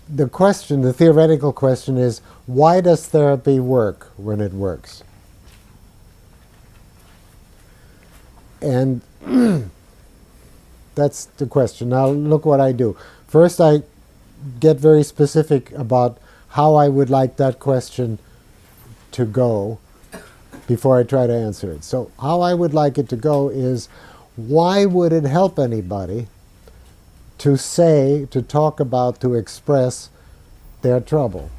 the question, the theoretical question is, why does therapy work when it works? And that's the question. Now look what I do. First I get very specific about how I would like that question to go before I try to answer it. So how I would like it to go is, why would it help anybody to say, to talk about, to express their trouble?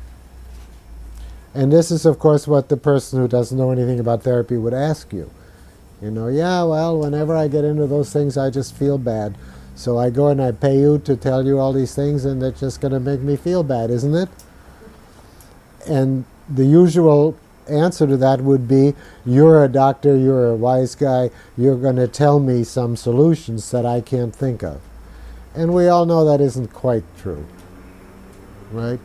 And this is, of course, what the person who doesn't know anything about therapy would ask you. You know, yeah, well, whenever I get into those things, I just feel bad. So I go and I pay you to tell you all these things, and that's just going to make me feel bad, isn't it? And the usual answer to that would be, you're a doctor, you're a wise guy, you're going to tell me some solutions that I can't think of. And we all know that isn't quite true, right?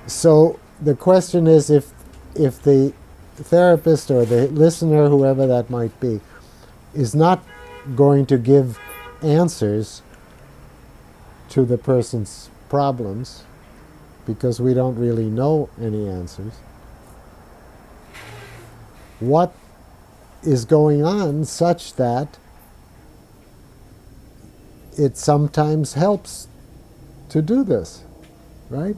So the question is, if the therapist or the listener, whoever that might be, is not going to give answers to the person's problems, because we don't really know any answers, what is going on such that it sometimes helps to do this, right?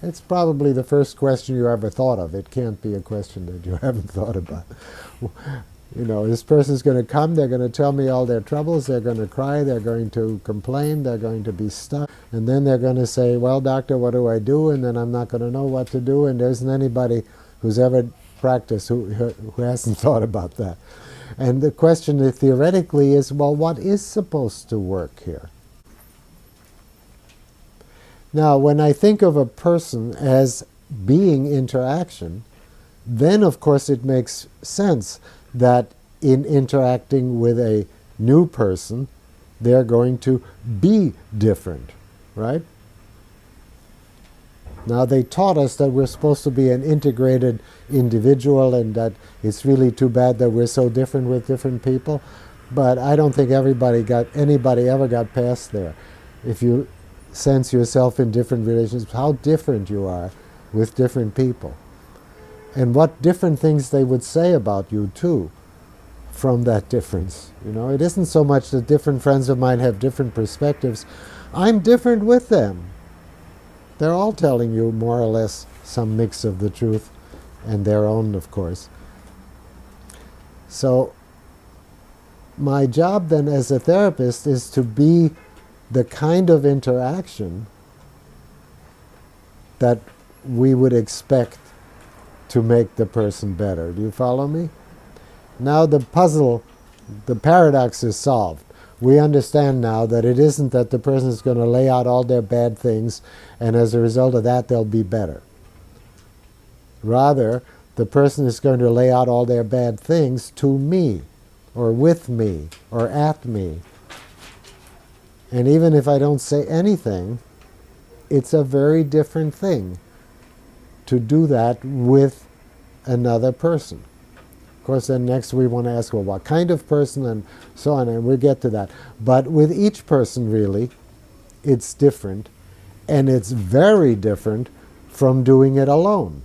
It's probably the first question you ever thought of. It can't be a question that you haven't thought about. You know, this person's going to come, they're going to tell me all their troubles, they're going to cry, they're going to complain, they're going to be stuck, and then they're going to say, well, doctor, what do I do? And then I'm not going to know what to do, and there isn't anybody who's ever practiced who hasn't thought about that. And the question theoretically is, well, what is supposed to work here? Now, when I think of a person as being interaction, then of course it makes sense that in interacting with a new person, they're going to be different, right? Now, they taught us that we're supposed to be an integrated individual, and that it's really too bad that we're so different with different people. But I don't think anybody ever got past there. If you sense yourself in different relationships, how different you are with different people, and what different things they would say about you too from that difference. You know, it isn't so much that different friends of mine have different perspectives. I'm different with them. They're all telling you more or less some mix of the truth, and their own, of course. So my job then as a therapist is to be the kind of interaction that we would expect to make the person better. Do you follow me? Now the puzzle, the paradox is solved. We understand now that it isn't that the person is going to lay out all their bad things, and as a result of that they'll be better. Rather, the person is going to lay out all their bad things to me, or with me, or at me. And even if I don't say anything, it's a very different thing to do that with another person. Of course, then next we want to ask, well, what kind of person, and so on, and we'll get to that. But with each person, really, it's different, and it's very different from doing it alone.